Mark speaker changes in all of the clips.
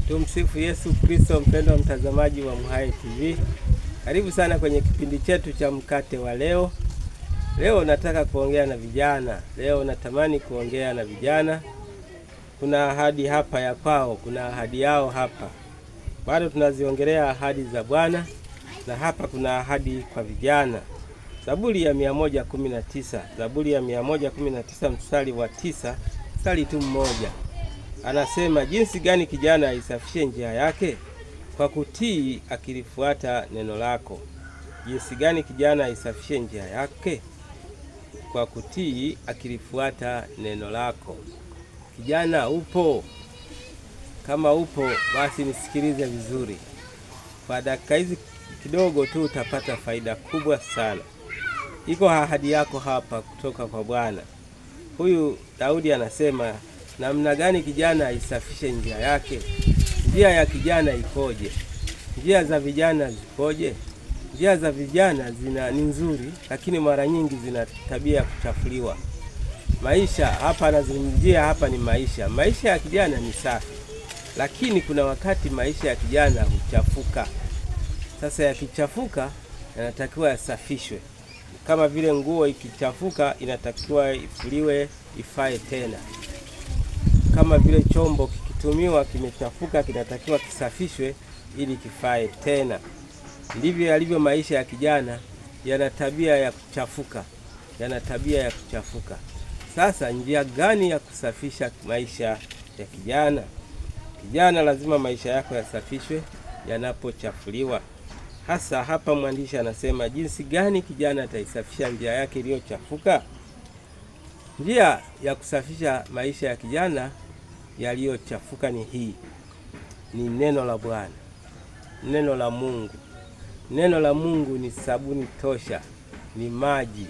Speaker 1: Tumsifu Yesu Kristo. Mpendwa mtazamaji wa MHAE TV, karibu sana kwenye kipindi chetu cha mkate wa leo. Leo nataka kuongea na vijana. Leo natamani kuongea na vijana. Kuna ahadi hapa ya kwao, kuna ahadi yao hapa. Bado tunaziongelea ahadi za Bwana, na hapa kuna ahadi kwa vijana. Zaburi ya 119, Zaburi ya 119 mstari wa 9, mstari tu mmoja. Anasema, jinsi gani kijana aisafishe njia yake? Kwa kutii akilifuata neno lako. Jinsi gani kijana aisafishe njia yake? Kwa kutii akilifuata neno lako. Kijana upo? Kama upo, basi nisikilize vizuri. Kwa dakika hizi kidogo tu utapata faida kubwa sana. Iko ahadi yako hapa kutoka kwa Bwana. Huyu Daudi anasema, namna gani kijana aisafishe njia yake? Njia ya kijana ikoje? Njia za vijana zikoje? Njia za vijana ni nzuri, lakini mara nyingi zina tabia ya kuchafuliwa. Maisha hapa anazungumzia hapa ni maisha. Maisha ya kijana ni safi, lakini kuna wakati maisha ya kijana huchafuka. Sasa yakichafuka, yanatakiwa yasafishwe. Kama vile nguo ikichafuka inatakiwa ifuliwe ifae tena. Kama vile chombo kikitumiwa kimechafuka kinatakiwa kisafishwe ili kifae tena. Ndivyo yalivyo maisha ya kijana, yana tabia ya kuchafuka. Yana tabia ya kuchafuka. Sasa njia gani ya kusafisha maisha ya kijana? Kijana lazima maisha yako yasafishwe yanapochafuliwa. Hasa hapa mwandishi anasema, jinsi gani kijana ataisafisha njia yake iliyochafuka? Njia ya kusafisha maisha ya kijana yaliyochafuka ni hii. Ni neno la Bwana. Neno la Mungu. Neno la Mungu ni sabuni tosha, ni maji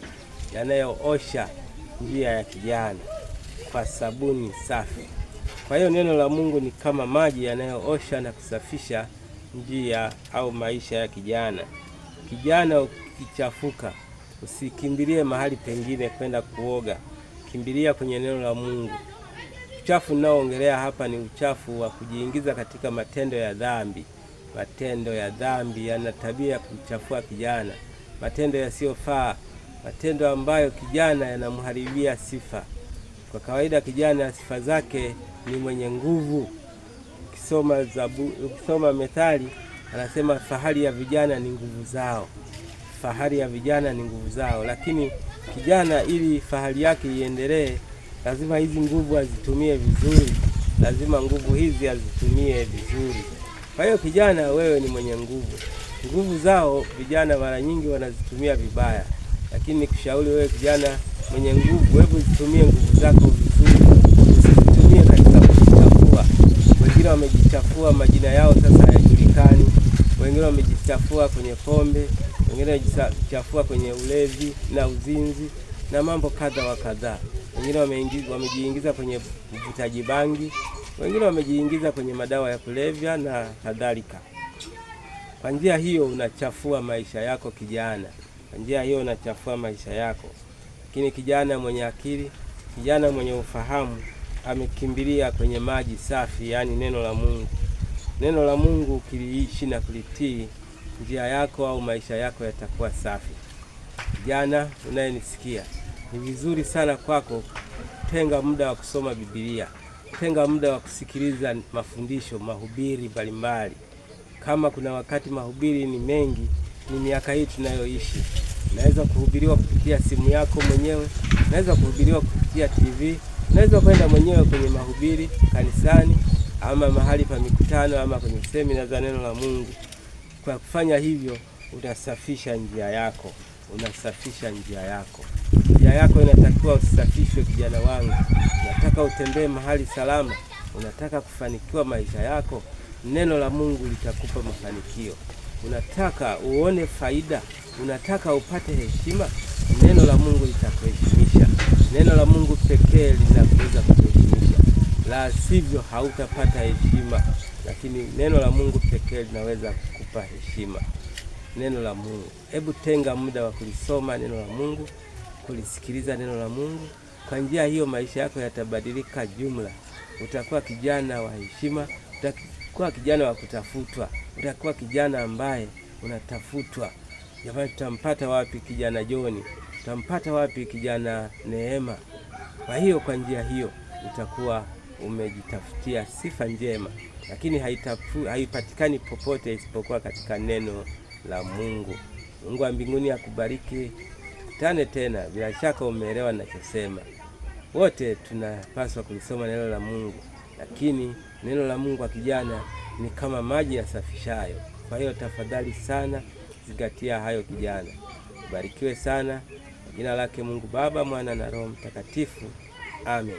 Speaker 1: yanayoosha njia ya kijana kwa sabuni safi. Kwa hiyo neno la Mungu ni kama maji yanayoosha na kusafisha njia au maisha ya kijana. Kijana ukichafuka, usikimbilie mahali pengine kwenda kuoga. Kimbilia kwenye neno la Mungu. Uchafu ninaoongelea hapa ni uchafu wa kujiingiza katika matendo ya dhambi. Matendo ya dhambi yana tabia ya kumchafua kijana. Matendo yasiyofaa, matendo ambayo kijana yanamharibia sifa. Kwa kawaida kijana sifa zake ni mwenye nguvu. Ukisoma Methali anasema fahari ya vijana ni nguvu zao. Fahari ya vijana ni nguvu zao, lakini kijana ili fahari yake iendelee, lazima hizi nguvu azitumie vizuri. Lazima nguvu hizi azitumie vizuri. Kwa hiyo kijana, wewe ni mwenye nguvu. Nguvu zao vijana mara nyingi wanazitumia vibaya. Lakini nikushauri wewe kijana mwenye nguvu, hebu zitumie nguvu zako vizuri. Usizitumie katika kujichafua. Wengine wamejichafua, majina yao sasa hayajulikani. Wengine wamejichafua kwenye pombe, wengine wamejichafua kwenye ulevi na uzinzi na mambo kadha wa kadha. Wengine wamejiingiza kwenye uvutaji bangi, wengine wamejiingiza kwenye madawa ya kulevya na kadhalika. Kwa njia hiyo unachafua maisha yako kijana. Kwa njia hiyo unachafua maisha yako. Lakini kijana mwenye akili, kijana mwenye ufahamu amekimbilia kwenye maji safi, yani neno la Mungu. Neno la Mungu ukiliishi na kulitii, njia yako au maisha yako yatakuwa safi. Kijana unayenisikia, ni vizuri sana kwako tenga muda wa kusoma Biblia. Tenga muda wa kusikiliza mafundisho, mahubiri mbalimbali. Kama kuna wakati mahubiri ni mengi, ni miaka hii tunayoishi. Naweza kuhubiriwa kupitia simu yako mwenyewe, naweza kuhubiriwa kupitia TV, naweza kwenda mwenyewe kwenye mahubiri kanisani ama mahali pa mikutano ama kwenye semina za neno la Mungu. Kwa kufanya hivyo utasafisha njia yako. Unasafisha njia yako. Njia yako inatakiwa usafishwe kijana wangu. Unataka utembee mahali salama, unataka kufanikiwa maisha yako, neno la Mungu litakupa mafanikio. Unataka uone faida, unataka upate heshima, neno la Mungu litakuheshimisha. Neno la Mungu pekee linaweza kukuheshimisha. La sivyo hautapata heshima, lakini neno la Mungu pekee linaweza kukupa heshima. Neno la Mungu. Hebu tenga muda wa kulisoma neno la Mungu, kulisikiliza neno la Mungu. Kwa njia hiyo maisha yako yatabadilika jumla. Utakuwa kijana wa heshima, kuwa kijana wa kutafutwa, utakuwa kijana ambaye unatafutwa. Jamani, tutampata wapi kijana John? Tutampata wapi kijana Neema? Kwa hiyo kwa njia hiyo utakuwa umejitafutia sifa njema, lakini haipatikani popote isipokuwa katika neno la Mungu. Mungu wa mbinguni akubariki. Tukutane tena. Bila shaka umeelewa ninachosema. Wote tunapaswa kulisoma neno la Mungu, lakini neno la Mungu kwa kijana ni kama maji yasafishayo. Kwa hiyo tafadhali sana zingatia hayo kijana. Barikiwe sana. Jina lake Mungu Baba, Mwana na Roho Mtakatifu. Amen.